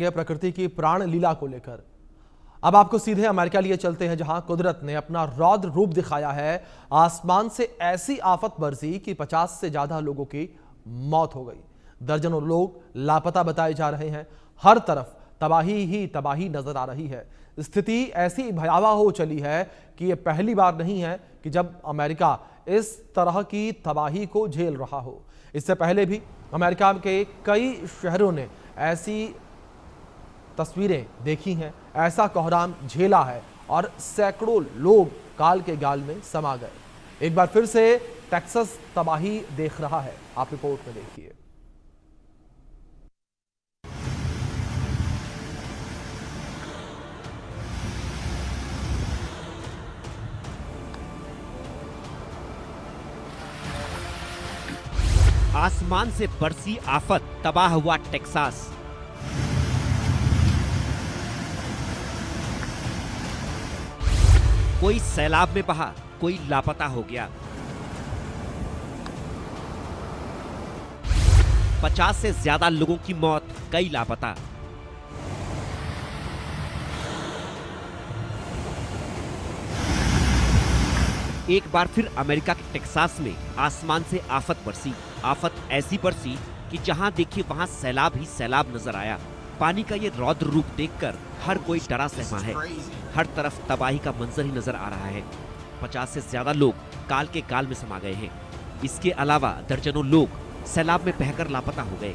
प्रकृति की प्राण लीला को लेकर। अब आपको सीधे अमेरिका लिए चलते हैं, जहां कुदरत ने अपना रौद्र रूप दिखाया है। आसमान से ऐसी आफत बरसी कि 50 से ज्यादा लोगों की मौत हो गई। दर्जनों लोग लापता बताए जा रहे हैं। हर तरफ तबाही ही तबाही नजर आ रही है। स्थिति ऐसी भयावह हो चली है कि यह पहली बार नहीं है कि जब अमेरिका इस तरह की तबाही को झेल रहा हो। इससे पहले भी अमेरिका के कई शहरों ने ऐसी तस्वीरें देखी हैं, ऐसा कोहराम झेला है और सैकड़ों लोग काल के गाल में समा गए। एक बार फिर से टेक्सास तबाही देख रहा है, आप रिपोर्ट में देखिए। आसमान से बरसी आफत, तबाह हुआ टेक्सास। कोई सैलाब में बहा, कोई लापता हो गया। 50 से ज्यादा लोगों की मौत, कई लापता। एक बार फिर अमेरिका के टेक्सास में आसमान से आफत बरसी। आफत ऐसी बरसी कि जहां देखिए वहां सैलाब ही सैलाब नजर आया। पानी का ये रौद्र रूप देखकर हर कोई डरा सहमा है। हर तरफ तबाही का मंजर ही नजर आ रहा है। 50 से ज्यादा लोग काल के गाल में समा गए हैं। इसके अलावा दर्जनों लोग सैलाब में बहकर लापता हो गए।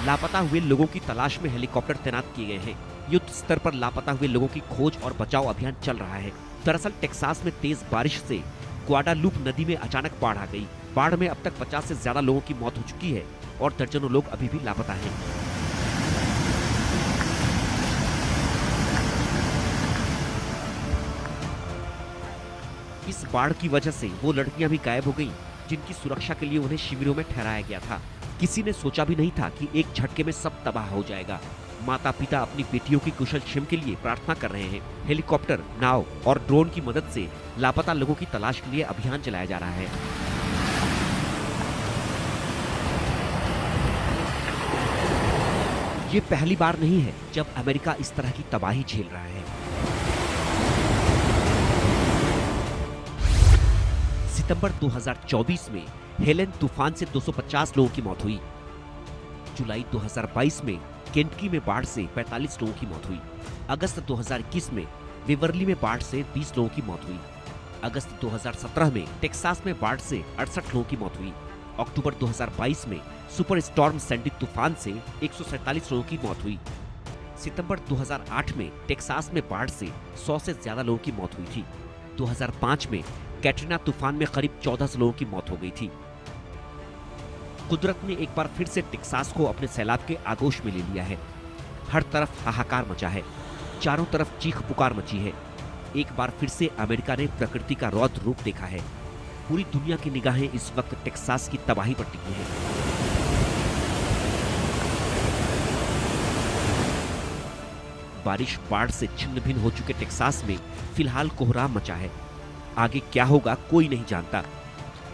लापता हुए लोगों की तलाश में हेलीकॉप्टर तैनात किए गए हैं। युद्ध स्तर पर लापता हुए लोगों की खोज और बचाव अभियान चल रहा है। दरअसल टेक्सास में तेज बारिश से ग्वाडालूप नदी में अचानक बाढ़ आ गई। बाढ़ में अब तक 50 से ज्यादा लोगों की मौत हो चुकी है और दर्जनों लोग अभी भी लापता हैं। इस बाढ़ की वजह से वो लड़कियां भी गायब हो गईं, जिनकी सुरक्षा के लिए उन्हें शिविरों में ठहराया गया था। किसी ने सोचा भी नहीं था कि एक झटके में सब तबाह हो जाएगा। माता पिता अपनी बेटियों की कुशल क्षेम के लिए प्रार्थना कर रहे हैं। हेलीकॉप्टर, नाव और ड्रोन की मदद से लापता लोगों की तलाश के लिए अभियान चलाया जा रहा है। ये पहली बार नहीं है जब अमेरिका इस तरह की तबाही झेल रहा है। सितंबर 2024 में हेलेन तूफान से 250 लोगों की मौत हुई। जुलाई 2022 में केंटकी में बाढ़ से 45 लोगों की मौत हुई। अगस्त 2021 में विवर्ली में बाढ़ से 20 लोगों की मौत हुई। अगस्त 2017 में टेक्सास में बाढ़ से 68 लोगों की मौत हुई। अक्टूबर 2022 में सुपर स्टॉर्म सैंडी तूफान से 147 लोगों की मौत हुई। सितंबर 2008 में टेक्सास में बाढ़ से 100 से ज्यादा लोगों की मौत हुई थी। 2005 में कैटरीना तूफान में करीब 1400 लोगों की मौत हो गई थी। कुदरत ने एक बार फिर से टेक्सास को अपने सैलाब के आगोश में ले लिया है। हर तरफ हाहाकार मचा है, चारों तरफ चीख पुकार मची है। एक बार फिर से अमेरिका ने प्रकृति का रौद्र रूप देखा है। पूरी दुनिया की निगाहें इस वक्त टेक्सास की तबाही पर टिकी हैं। बारिश बाढ़ से छिन्न भिन्न हो चुके टेक्सास में फिलहाल कोहराम मचा है। आगे क्या होगा कोई नहीं जानता।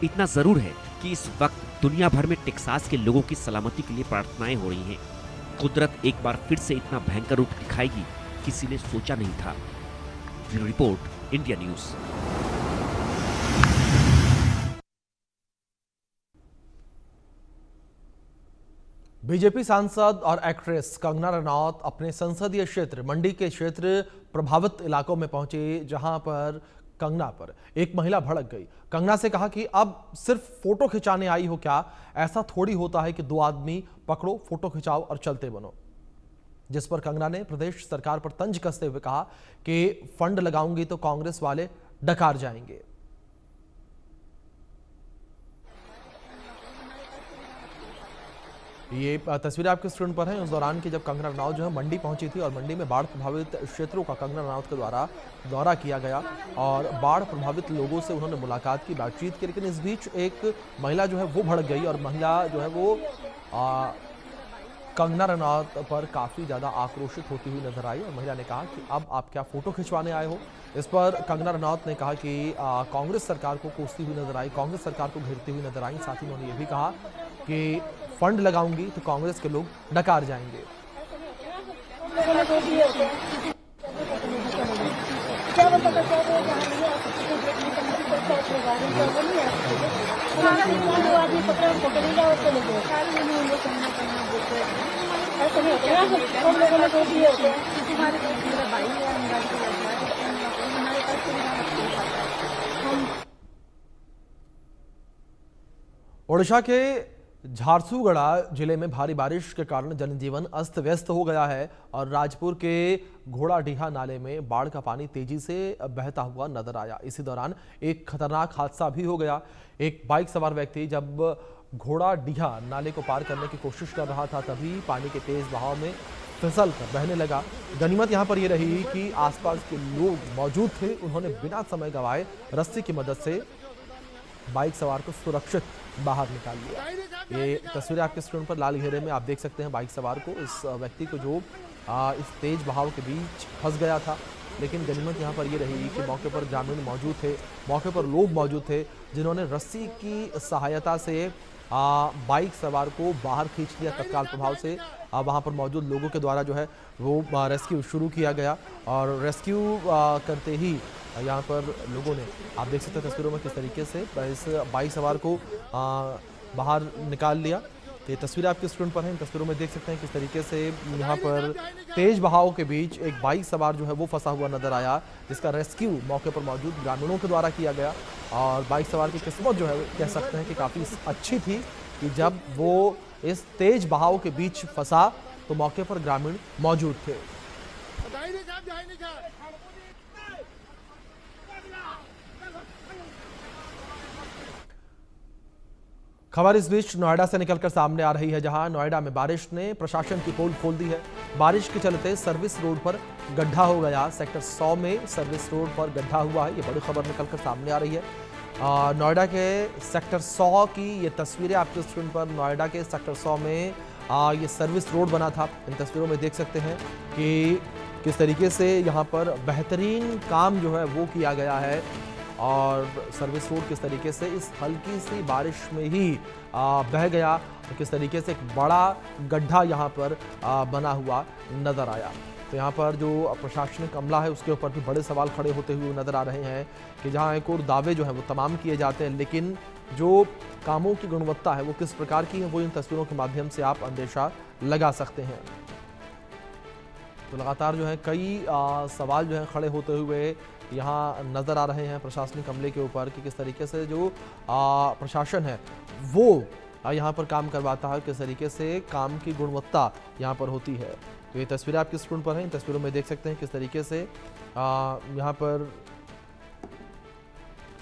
इतना जरूर है कि इस वक्त दुनिया भर में टेक्सास के लोगों की सलामती के लिए प्रार्थनाएं हो रही हैं। कुदरत एक बार फिर से इतना भयंकर रूप दिखाएगी, किसी ने सोचा नहीं था। Bureau report, India news. BJP सांसद और एक्ट्रेस कंगना रनौत अपने संसदीय क्षेत्र मंडी के क्षेत्र प्रभावित इलाकों में पहुंचे, जहां पर कंगना पर एक महिला भड़क गई। कंगना से कहा कि अब सिर्फ फोटो खिंचाने आई हो क्या? ऐसा थोड़ी होता है कि दो आदमी पकड़ो, फोटो खिंचाओ और चलते बनो। जिस पर कंगना ने प्रदेश सरकार पर तंज कसते हुए कहा कि फंड लगाऊंगी तो कांग्रेस वाले डकार जाएंगे। ये तस्वीरें आपके स्क्रीन पर हैं उस दौरान की जब कंगना रनौत जो है मंडी पहुंची थी और मंडी में बाढ़ प्रभावित क्षेत्रों का कंगना रनौत के द्वारा दौरा किया गया और बाढ़ प्रभावित लोगों से उन्होंने मुलाकात की, बातचीत की। लेकिन इस बीच एक महिला जो है वो भड़क गई और महिला जो है वो कंगना रनौत पर काफ़ी ज़्यादा आक्रोशित होती हुई नजर आई और महिला ने कहा कि अब आप क्या फ़ोटो खिंचवाने आए हो। इस पर कंगना रनौत ने कहा कि कांग्रेस सरकार को कोसती हुई नजर आई, कांग्रेस सरकार को घेरती हुई नजर आई। साथ ही उन्होंने ये भी कहा कि फंड लगाऊंगी तो कांग्रेस के लोग नकार जाएंगे। ओडिशा के झारसुगुड़ा जिले में भारी बारिश के कारण जनजीवन अस्त व्यस्त हो गया है और राजपुर के घोड़ाडीहा नाले में बाढ़ का पानी तेजी से बहता हुआ नजर आया। इसी दौरान एक खतरनाक हादसा भी हो गया। एक बाइक सवार व्यक्ति जब घोड़ाडीहा नाले को पार करने की कोशिश कर रहा था तभी पानी के तेज बहाव में फिसल कर बहने लगा। गनीमत यहां पर यह रही कि आसपास के लोग मौजूद थे। उन्होंने बिना समय गंवाए रस्सी की मदद से बाइक सवार को सुरक्षित बाहर निकाल लिया। ये तस्वीरें आपके स्क्रीन पर लाल घेरे में आप देख सकते हैं बाइक सवार को, इस व्यक्ति को जो इस तेज बहाव के बीच फंस गया था। लेकिन गनीमत यहाँ पर ये रही कि मौके पर ग्रामीण मौजूद थे, मौके पर लोग मौजूद थे जिन्होंने रस्सी की सहायता से बाइक सवार को बाहर खींच लिया। तत्काल प्रभाव से वहाँ पर मौजूद लोगों के द्वारा जो है वो रेस्क्यू शुरू किया गया और रेस्क्यू करते ही यहाँ पर लोगों ने, आप देख सकते हैं तस्वीरों में किस तरीके से इस बाइक सवार को बाहर निकाल लिया। ये तस्वीरें आपकी स्क्रीन पर हैं। इन तस्वीरों में देख सकते हैं किस तरीके से यहाँ पर तेज बहाव के बीच एक बाइक सवार जो है वो फंसा हुआ नजर आया, जिसका रेस्क्यू मौके पर मौजूद ग्रामीणों के द्वारा किया गया। और बाइक सवार की किस्मत जो है कह सकते हैं कि काफ़ी अच्छी थी कि जब वो इस तेज बहाव के बीच फंसा तो मौके पर ग्रामीण मौजूद थे। खबर इस बीच नोएडा से निकलकर सामने आ रही है, जहां नोएडा में बारिश ने प्रशासन की पोल खोल दी है। बारिश के चलते सर्विस रोड पर गड्ढा हो गया। सेक्टर 100 में सर्विस रोड पर गड्ढा हुआ है, ये बड़ी खबर निकलकर सामने आ रही है। नोएडा के सेक्टर 100 की ये तस्वीरें आपके स्क्रीन पर। नोएडा के सेक्टर 100 में ये सर्विस रोड बना था। इन तस्वीरों में देख सकते हैं कि किस तरीके से यहाँ पर बेहतरीन काम जो है वो किया गया है और सर्विस रोड किस तरीके से इस हल्की सी बारिश में ही बह गया और किस तरीके से एक बड़ा गड्ढा यहाँ पर बना हुआ नज़र आया। तो यहाँ पर जो प्रशासनिक अमला है उसके ऊपर भी बड़े सवाल खड़े होते हुए नज़र आ रहे हैं कि जहाँ एक और दावे जो है वो तमाम किए जाते हैं, लेकिन जो कामों की गुणवत्ता है वो किस प्रकार की है वो इन तस्वीरों के माध्यम से आप अंदेशा लगा सकते हैं। तो लगातार जो है कई सवाल जो है खड़े होते हुए यहाँ नज़र आ रहे हैं प्रशासनिक अमले के ऊपर कि किस तरीके से जो प्रशासन है वो यहाँ पर काम करवाता है, किस तरीके से काम की गुणवत्ता यहाँ पर होती है। तो ये तस्वीरें आपकी स्क्रीन पर हैं। इन तस्वीरों में देख सकते हैं किस तरीके से यहाँ पर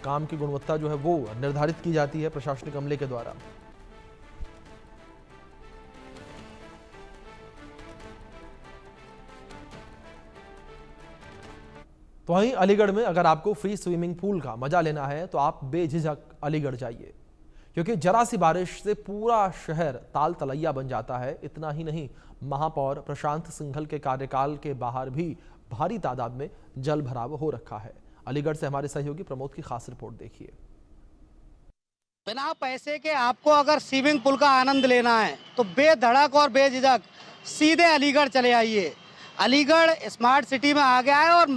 काम की गुणवत्ता जो है वो निर्धारित की जाती है प्रशासनिक अमले के द्वारा। तो वहीं अलीगढ़ में अगर आपको फ्री स्विमिंग पूल का मजा लेना है तो आप बेझिझक अलीगढ़ जाइए, क्योंकि जरा सी बारिश से पूरा शहर ताल तलैया बन जाता है। इतना ही नहीं, महापौर प्रशांत सिंघल के कार्यकाल के बाहर भी भारी तादाद में जल भराव हो रखा है। अलीगढ़ से हमारे सहयोगी प्रमोद की खास रिपोर्ट देखिए। बिना पैसे के आपको अगर स्विमिंग पूल का आनंद लेना है तो बेधड़क और बेझिझक सीधे अलीगढ़ चले आइए। अलीगढ़ स्मार्ट सिटी में आ गया है और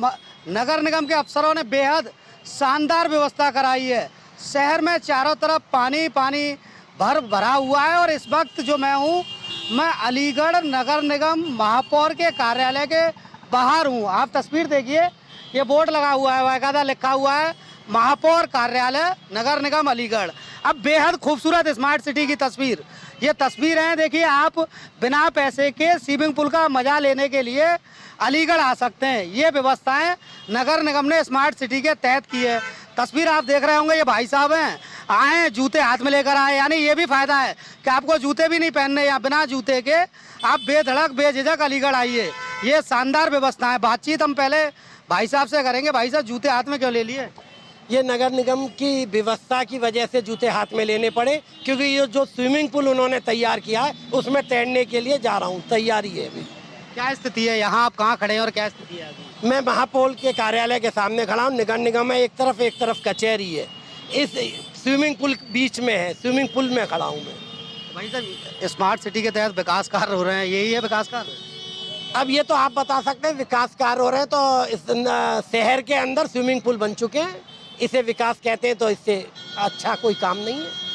नगर निगम के अफसरों ने बेहद शानदार व्यवस्था कराई है। शहर में चारों तरफ पानी पानी भरा हुआ है और इस वक्त जो मैं अलीगढ़ नगर निगम महापौर के कार्यालय के बाहर हूँ। आप तस्वीर देखिए, ये बोर्ड लगा हुआ है, बाकायदा लिखा हुआ है महापौर कार्यालय नगर निगम अलीगढ़। अब बेहद खूबसूरत स्मार्ट सिटी की तस्वीर, ये तस्वीर है। देखिए, आप बिना पैसे के स्विमिंग पूल का मजा लेने के लिए अलीगढ़ आ सकते हैं। ये व्यवस्थाएं नगर निगम ने स्मार्ट सिटी के तहत की है। तस्वीर आप देख रहे होंगे, ये भाई साहब हैं, आए जूते हाथ में लेकर आए, यानी ये भी फायदा है कि आपको जूते भी नहीं पहनने, या बिना जूते के आप बेधड़क बेझिझक अलीगढ़ आइए। ये शानदार व्यवस्था है। बातचीत हम पहले भाई साहब से करेंगे। भाई साहब, जूते हाथ में क्यों ले लिए? ये नगर निगम की व्यवस्था की वजह से जूते हाथ में लेने पड़े, क्योंकि ये जो स्विमिंग पूल उन्होंने तैयार किया है उसमें तैरने के लिए जा रहा हूँ, तैयारी है अभी। क्या स्थिति है यहाँ, आप कहाँ खड़े हैं और क्या स्थिति है अभी? मैं महापौर के कार्यालय के सामने खड़ा हूँ। नगर निगम है, एक तरफ कचहरी है। इस स्विमिंग पूल बीच में है, स्विमिंग पूल में खड़ा हूँ मैं। भाई साहब, स्मार्ट सिटी के तहत विकास कार्य हो रहे हैं, यही है विकास कार्य? अब ये तो आप बता सकते हैं, विकास कार्य हो रहे हैं तो इस शहर के अंदर स्विमिंग पूल बन चुके हैं, इसे विकास कहते हैं, तो इससे अच्छा कोई काम नहीं है।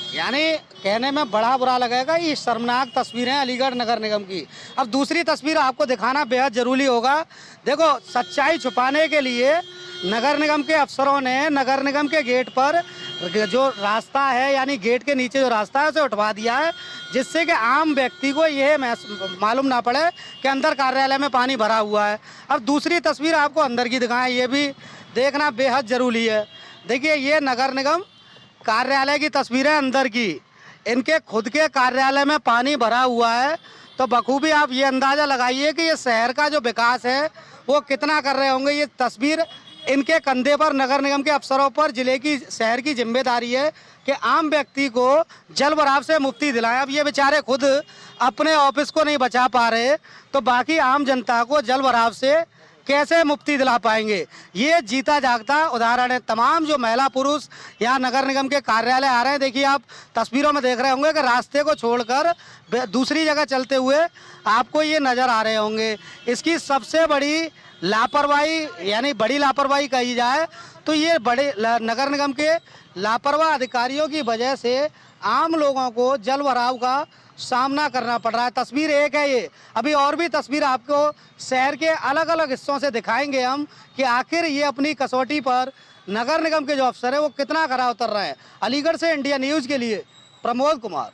यानी कहने में बड़ा बुरा लगेगा, ये शर्मनाक तस्वीरें हैं अलीगढ़ नगर निगम की। अब दूसरी तस्वीर आपको दिखाना बेहद जरूरी होगा। देखो, सच्चाई छुपाने के लिए नगर निगम के अफसरों ने नगर निगम के गेट पर जो रास्ता है, यानी गेट के नीचे जो रास्ता है, उसे उठवा दिया है, जिससे कि आम व्यक्ति को यह मालूम ना पड़े कि अंदर कार्यालय में पानी भरा हुआ है। अब दूसरी तस्वीर आपको अंदर की दिखाएं, ये भी देखना बेहद जरूरी है। देखिए, ये नगर निगम कार्यालय की तस्वीरें अंदर की, इनके खुद के कार्यालय में पानी भरा हुआ है। तो बखूबी आप ये अंदाज़ा लगाइए कि ये शहर का जो विकास है वो कितना कर रहे होंगे। ये तस्वीर इनके कंधे पर, नगर निगम के अफसरों पर जिले की, शहर की जिम्मेदारी है कि आम व्यक्ति को जल भराव से मुक्ति दिलाएं। अब ये बेचारे खुद अपने ऑफिस को नहीं बचा पा रहे, तो बाकी आम जनता को जल भराव से कैसे मुक्ति दिला पाएंगे? ये जीता जागता उदाहरण है। तमाम जो महिला पुरुष यहाँ नगर निगम के कार्यालय आ रहे हैं, देखिए आप तस्वीरों में देख रहे होंगे कि रास्ते को छोड़कर दूसरी जगह चलते हुए आपको ये नज़र आ रहे होंगे। इसकी सबसे बड़ी लापरवाही, यानी बड़ी लापरवाही कही जाए तो ये बड़े नगर निगम के लापरवाह अधिकारियों की वजह से आम लोगों को जल भराव का सामना करना पड़ रहा है। तस्वीर एक है ये, अभी और भी तस्वीर आपको शहर के अलग अलग हिस्सों से दिखाएंगे हम कि आखिर ये अपनी कसौटी पर नगर निगम के जो अफसर है वो कितना खरा उतर रहे हैं। अलीगढ़ से इंडिया न्यूज़ के लिए प्रमोद कुमार।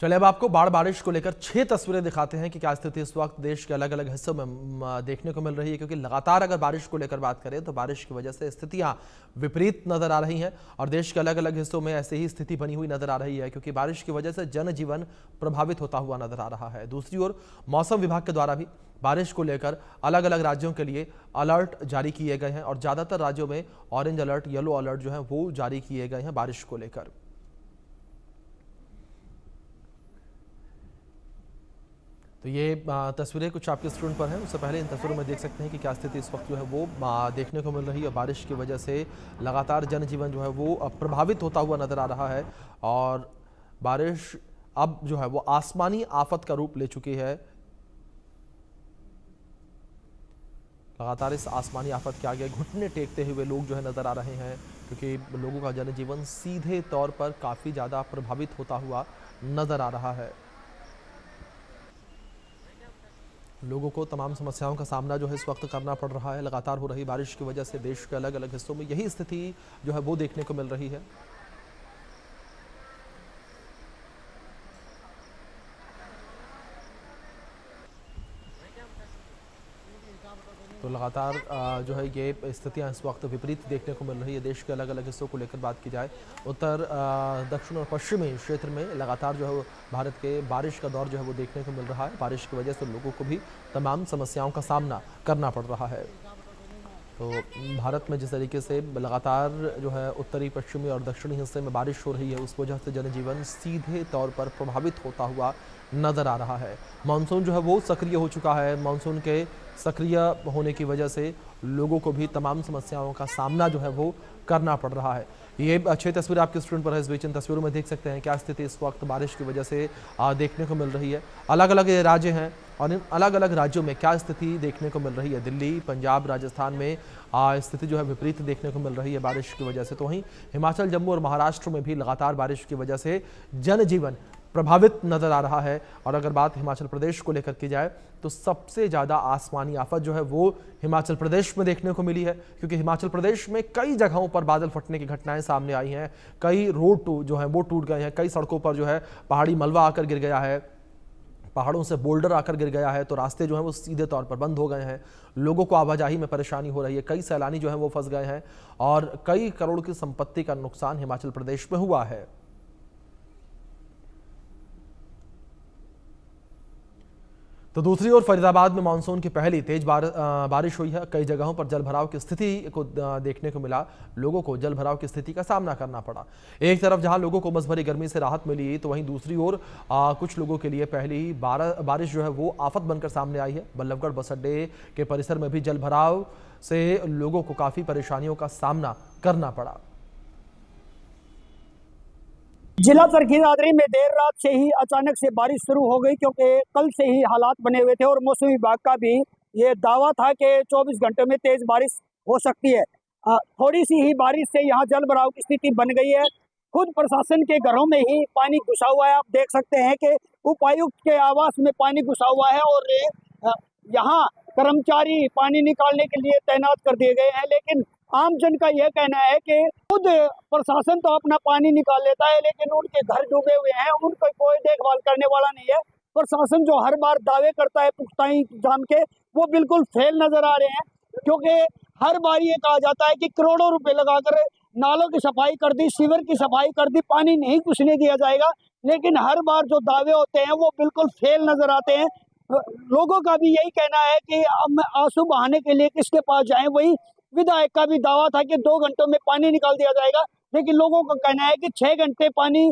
चलिए अब आपको बाढ़ बारिश को लेकर 6 तस्वीरें दिखाते हैं कि क्या स्थिति इस वक्त देश के अलग अलग हिस्सों में देखने को मिल रही है, क्योंकि लगातार अगर बारिश को लेकर बात करें तो बारिश की वजह से स्थितियां विपरीत नजर आ रही हैं और देश के अलग अलग हिस्सों में ऐसे ही स्थिति बनी हुई नजर आ रही है, क्योंकि बारिश की वजह से जनजीवन प्रभावित होता हुआ नजर आ रहा है। दूसरी ओर मौसम विभाग के द्वारा भी बारिश को लेकर अलग अलग राज्यों के लिए अलर्ट जारी किए गए हैं और ज्यादातर राज्यों में ऑरेंज अलर्ट, येलो अलर्ट जो है वो जारी किए गए हैं बारिश को लेकर। तो ये तस्वीरें कुछ आपके स्क्रीन पर हैं, उससे पहले इन तस्वीरों में देख सकते हैं कि क्या स्थिति इस वक्त जो है वो देखने को मिल रही है। बारिश की वजह से लगातार जनजीवन जो है वो प्रभावित होता हुआ नजर आ रहा है और बारिश अब जो है वो आसमानी आफत का रूप ले चुकी है। लगातार इस आसमानी आफत के आगे घुटने टेकते हुए लोग जो है नजर आ रहे हैं, क्योंकि लोगों का जनजीवन सीधे तौर पर काफ़ी ज़्यादा प्रभावित होता हुआ नजर आ रहा है। लोगों को तमाम समस्याओं का सामना जो है इस वक्त करना पड़ रहा है। लगातार हो रही बारिश की वजह से देश के अलग अलग हिस्सों में यही स्थिति जो है वो देखने को मिल रही है। तो लगातार जो है ये स्थितियां इस वक्त विपरीत देखने को मिल रही है। देश के अलग अलग हिस्सों को लेकर बात की जाए, उत्तर, दक्षिण और पश्चिमी क्षेत्र में लगातार जो है भारत के बारिश का दौर जो है वो देखने को मिल रहा है। बारिश की वजह से लोगों को भी तमाम समस्याओं का सामना करना पड़ रहा है। तो भारत में जिस तरीके से लगातार जो है उत्तरी, पश्चिमी और दक्षिणी हिस्से में बारिश हो रही है, उस वजह से जनजीवन सीधे तौर पर प्रभावित होता हुआ नज़र आ रहा है। मानसून जो है वो सक्रिय हो चुका है। मानसून के सक्रिय होने की वजह से लोगों को भी तमाम समस्याओं का सामना जो है वो करना पड़ रहा है। ये अच्छी तस्वीर आपकी स्क्रीन पर है। इस बीच इन तस्वीरों में देख सकते हैं क्या स्थिति इस वक्त बारिश की वजह से देखने को मिल रही है। अलग अलग राज्य हैं और इन अलग अलग राज्यों में क्या स्थिति देखने को मिल रही है। दिल्ली, पंजाब, राजस्थान में स्थिति जो है विपरीत देखने को मिल रही है बारिश की वजह से। तो वहीं हिमाचल, जम्मू और महाराष्ट्र में भी लगातार बारिश की वजह से जनजीवन प्रभावित नजर आ रहा है। और अगर बात हिमाचल प्रदेश को लेकर की जाए तो सबसे ज़्यादा आसमानी आफत जो है वो हिमाचल प्रदेश में देखने को मिली है, क्योंकि हिमाचल प्रदेश में कई जगहों पर बादल फटने की घटनाएं सामने आई हैं। कई रोड जो है वो टूट गए हैं, कई सड़कों पर जो है पहाड़ी मलबा आकर गिर गया है, पहाड़ों से बोल्डर आकर गिर गया है, तो रास्ते जो हैं वो सीधे तौर पर बंद हो गए हैं। लोगों को आवाजाही में परेशानी हो रही है। कई सैलानी जो हैं वो फंस गए हैं और कई करोड़ की संपत्ति का नुकसान हिमाचल प्रदेश में हुआ है। तो दूसरी ओर फरीदाबाद में मानसून की पहली तेज बारिश हुई है। कई जगहों पर जलभराव की स्थिति को देखने को मिला। लोगों को जलभराव की स्थिति का सामना करना पड़ा। एक तरफ जहां लोगों को उमस भरी गर्मी से राहत मिली, तो वहीं दूसरी ओर कुछ लोगों के लिए पहली बारिश जो है वो आफत बनकर सामने आई है। बल्लभगढ़ बस अड्डे के परिसर में भी जलभराव से लोगों को काफ़ी परेशानियों का सामना करना पड़ा। जिला सरखी दादरी में देर रात से ही अचानक से बारिश शुरू हो गई, क्योंकि कल से ही हालात बने हुए थे और मौसम विभाग का भी ये दावा था कि 24 घंटों में तेज बारिश हो सकती है। थोड़ी सी ही बारिश से यहाँ जल भराव की स्थिति बन गई है। खुद प्रशासन के घरों में ही पानी घुसा हुआ है। आप देख सकते हैं कि उपायुक्त के आवास में पानी घुसा हुआ है और यहाँ कर्मचारी पानी निकालने के लिए तैनात कर दिए गए हैं। लेकिन आम जन का यह कहना है कि खुद प्रशासन तो अपना पानी निकाल लेता है, लेकिन उनके घर डूबे हुए हैं, उनका कोई देखभाल करने वाला नहीं है। प्रशासन जो हर बार दावे करता है पुख्ता इंतजाम के, वो बिल्कुल फेल नजर आ रहे हैं, क्योंकि हर बार ये कहा जाता है कि करोड़ों रुपए लगाकर नालों की सफाई कर दी, सीवर की सफाई कर दी, पानी नहीं घुसने दिया जाएगा, लेकिन हर बार जो दावे होते हैं वो बिल्कुल फेल नजर आते हैं। लोगों का भी यही कहना है कि हम आंसू बहाने के लिए किसके पास जाएं। वही विधायक का भी दावा था कि 2 घंटों में पानी निकाल दिया जाएगा, लेकिन लोगों का कहना है कि 6 घंटे पानी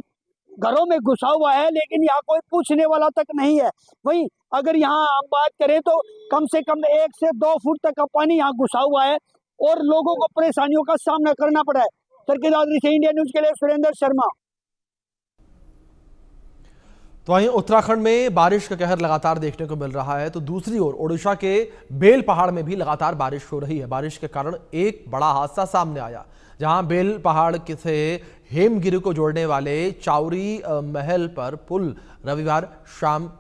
घरों में घुसा हुआ है, लेकिन यहाँ कोई पूछने वाला तक नहीं है। वहीं अगर यहाँ हम बात करें तो कम से कम 1 से 2 फुट तक का पानी यहाँ घुसा हुआ है और लोगों को परेशानियों का सामना करना पड़ा है। सरखी दादरी से इंडिया न्यूज के लिए सुरेंद्र शर्मा। तो वहीं उत्तराखंड में बारिश का कहर लगातार देखने को मिल रहा है, तो दूसरी ओर ओडिशा के बेल पहाड़ में भी लगातार बारिश हो रही है। बारिश के कारण एक बड़ा हादसा सामने आया, जहां बेल पहाड़ से हेमगिरी को जोड़ने वाले चाउरी महल पर पुल रविवार शाम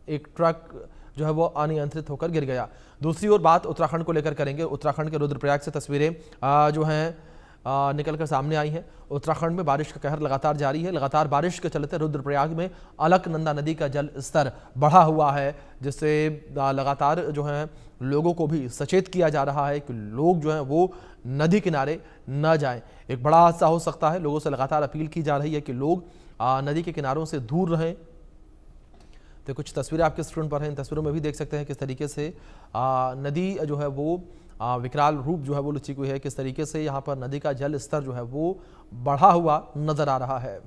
एक ट्रक जो है वो अनियंत्रित होकर गिर गया। दूसरी ओर बात उत्तराखंड को लेकर करेंगे। उत्तराखंड के रुद्रप्रयाग से तस्वीरें जो हैं निकलकर सामने आई हैं। उत्तराखंड में बारिश का कहर लगातार जारी है। लगातार बारिश के चलते रुद्रप्रयाग में अलकनंदा नदी का जल स्तर बढ़ा हुआ है, जिससे लगातार जो है लोगों को भी सचेत किया जा रहा है कि लोग जो हैं वो नदी किनारे न जाएं। एक बड़ा हादसा हो सकता है। लोगों से लगातार अपील की जा रही है कि लोग नदी के किनारों से दूर रहें। तो कुछ तस्वीरें आपके स्क्रीन पर हैं। इन तस्वीरों में भी देख सकते हैं किस तरीके से नदी जो है वो विकराल रूप जो है वो लुची हुई है, किस तरीके से यहाँ पर नदी का जल स्तर जो है वो बढ़ा हुआ नजर आ रहा है।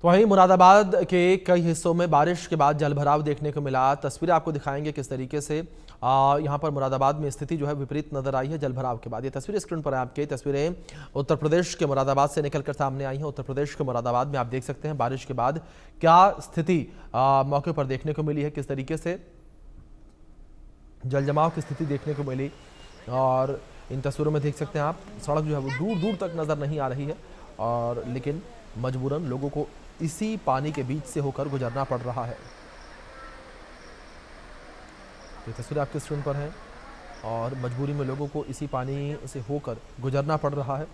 तो वहीं मुरादाबाद के कई हिस्सों में बारिश के बाद जलभराव देखने को मिला। तस्वीरें आपको दिखाएंगे किस तरीके से यहाँ पर मुरादाबाद में स्थिति जो है विपरीत नजर आई है जलभराव के बाद। ये तस्वीरें स्क्रीन पर है आपके। तस्वीरें उत्तर प्रदेश के मुरादाबाद से निकलकर सामने आई हैं। उत्तर प्रदेश के मुरादाबाद में आप देख सकते हैं बारिश के बाद क्या स्थिति मौके पर देखने को मिली है, किस तरीके से जलजमाव की स्थिति देखने को मिली। और इन तस्वीरों में देख सकते हैं आप सड़क जो है वो दूर दूर तक नजर नहीं आ रही है, और लेकिन मजबूरन लोगों को इसी पानी के बीच से होकर गुजरना पड़ रहा है। ये तस्वीर आपके स्क्रीन पर है और मजबूरी में लोगों को इसी पानी से होकर गुजरना पड़ रहा है।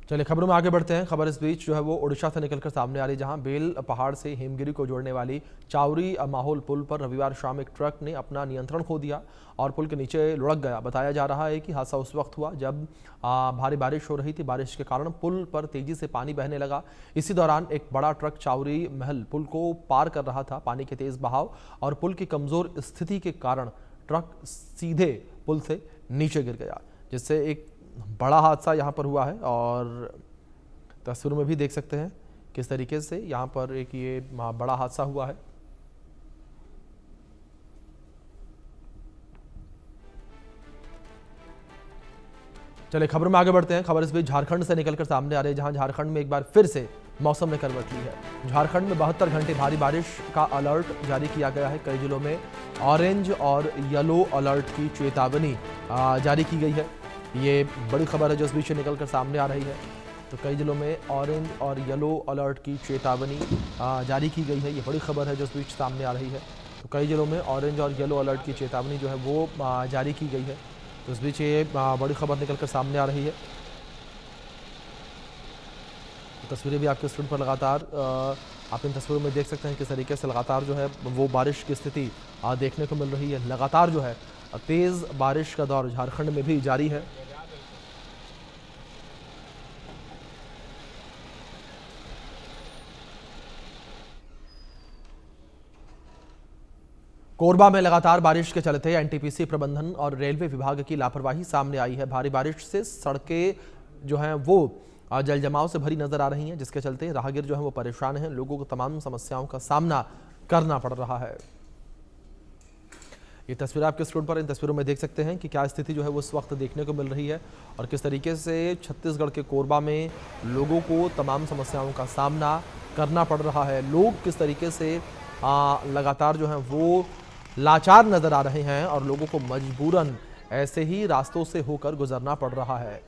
चलिए खबरों में आगे बढ़ते हैं। खबर इस बीच जो है वो ओडिशा से निकलकर सामने आ रही, जहां बेल पहाड़ से हेमगिरी को जोड़ने वाली चाउरी माहौल पुल पर रविवार शाम एक ट्रक ने अपना नियंत्रण खो दिया और पुल के नीचे लुढ़क गया। बताया जा रहा है कि हादसा उस वक्त हुआ जब भारी बारिश हो रही थी। बारिश के कारण पुल पर तेजी से पानी बहने लगा। इसी दौरान एक बड़ा ट्रक चाउरी महल पुल को पार कर रहा था। पानी के तेज बहाव और पुल की कमजोर स्थिति के कारण ट्रक सीधे पुल से नीचे गिर गया, जिससे एक बड़ा हादसा यहाँ पर हुआ है। और तस्वीरों में भी देख सकते हैं किस तरीके से यहाँ पर एक ये बड़ा हादसा हुआ है। चलिए खबरों में आगे बढ़ते हैं। खबर इस बीच झारखंड से निकलकर सामने आ रही है, जहां झारखंड में एक बार फिर से मौसम ने करवट ली है। झारखंड में 72 घंटे भारी बारिश का अलर्ट जारी किया गया है। कई जिलों में ऑरेंज और येलो अलर्ट की चेतावनी जारी की गई है। ये बड़ी खबर है जो इस बीच से निकलकर सामने आ रही है। तो कई जिलों में ऑरेंज और येलो अलर्ट की चेतावनी जारी की गई है। ये बड़ी खबर है जो इस बीच सामने आ रही है। तो कई जिलों में ऑरेंज और येलो अलर्ट की चेतावनी जो है वो जारी की गई है। तो इस बीच ये बड़ी खबर निकलकर सामने आ रही है। तो तस्वीरें भी आपके स्क्रीन पर लगातार आप इन तस्वीरों में देख सकते हैं किस तरीके से लगातार जो है वो बारिश की स्थिति देखने को मिल रही है। लगातार जो है तेज़ बारिश का दौर झारखंड में भी जारी है। कोरबा में लगातार बारिश के चलते एनटीपीसी प्रबंधन और रेलवे विभाग की लापरवाही सामने आई है। भारी बारिश से सड़कें जो हैं वो जल जमाव से भरी नजर आ रही हैं, जिसके चलते राहगीर जो हैं वो परेशान हैं। लोगों को तमाम समस्याओं का सामना करना पड़ रहा है। ये तस्वीर आपके स्क्रीन पर, इन तस्वीरों में देख सकते हैं कि क्या स्थिति जो है वो इस वक्त देखने को मिल रही है और किस तरीके से छत्तीसगढ़ के कोरबा में लोगों को तमाम समस्याओं का सामना करना पड़ रहा है। लोग किस तरीके से लगातार जो है वो लाचार नजर आ रहे हैं और लोगों को मजबूरन ऐसे ही रास्तों से होकर गुजरना पड़ रहा है।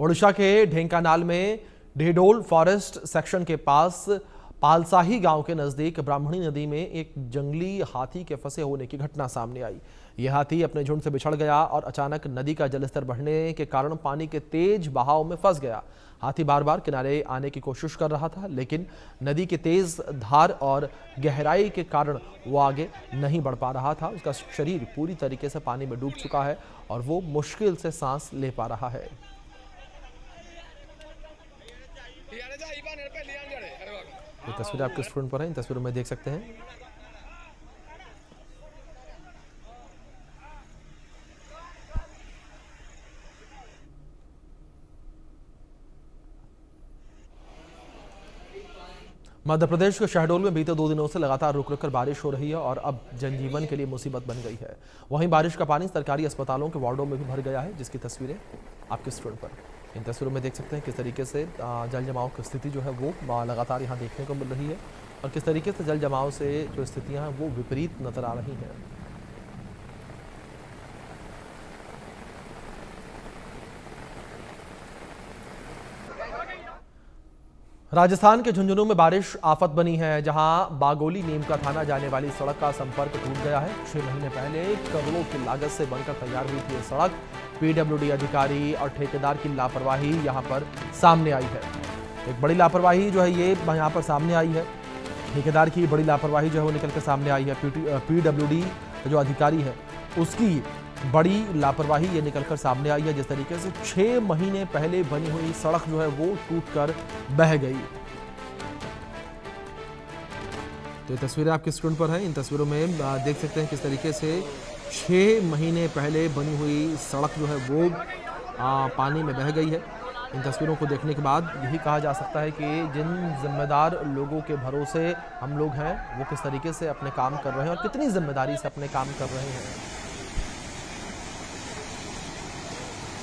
ओडिशा के ढेंकानाल में ढेडोल फॉरेस्ट सेक्शन के पास पालसाही गांव के नजदीक ब्राह्मणी नदी में एक जंगली हाथी के फंसे होने की घटना सामने आई। यह हाथी अपने झुंड से बिछड़ गया और अचानक नदी का जलस्तर बढ़ने के कारण पानी के तेज बहाव में फंस गया। हाथी बार बार किनारे आने की कोशिश कर रहा था, लेकिन नदी की तेज धार और गहराई के कारण वो आगे नहीं बढ़ पा रहा था। उसका शरीर पूरी तरीके से पानी में डूब चुका है और वो मुश्किल से सांस ले पा रहा है। ये तस्वीर आपके स्क्रीन पर है, इन तस्वीरों में देख सकते हैं। मध्य प्रदेश के शहडोल में बीते 2 दिनों से लगातार रुक रुक कर बारिश हो रही है और अब जनजीवन के लिए मुसीबत बन गई है। वहीं बारिश का पानी सरकारी अस्पतालों के वार्डों में भी भर गया है, जिसकी तस्वीरें आपके स्क्रीन पर। इन तस्वीरों में देख सकते हैं किस तरीके से जल जमाव की स्थिति जो है वो लगातार यहाँ देखने को मिल रही है और किस तरीके से जल जमाव से जो स्थितियाँ हैं वो विपरीत नजर आ रही हैं। राजस्थान के झुंझुनू में बारिश आफत बनी है, जहां बागोली नीमका थाना जाने वाली सड़क का संपर्क टूट गया है। 6 महीने पहले करोड़ों की लागत से बनकर तैयार हुई थी ये सड़क। पीडब्ल्यूडी अधिकारी और ठेकेदार की लापरवाही यहां पर सामने आई है। एक बड़ी लापरवाही जो है ये यहां पर सामने आई है। ठेकेदार की बड़ी लापरवाही जो है वो निकल कर सामने आई है। पीडब्ल्यूडी जो अधिकारी है उसकी बड़ी लापरवाही ये निकलकर सामने आई है। जिस तरीके से 6 महीने पहले बनी हुई सड़क जो है वो टूटकर बह गई। तो ये तस्वीरें आपकी स्क्रीन पर है, इन तस्वीरों में देख सकते हैं किस तरीके से 6 महीने पहले बनी हुई सड़क जो है वो पानी में बह गई है। इन तस्वीरों को देखने के बाद यही कहा जा सकता है कि जिन जिम्मेदार लोगों के भरोसे हम लोग हैं वो किस तरीके से अपने काम कर रहे हैं और कितनी जिम्मेदारी से अपने काम कर रहे हैं।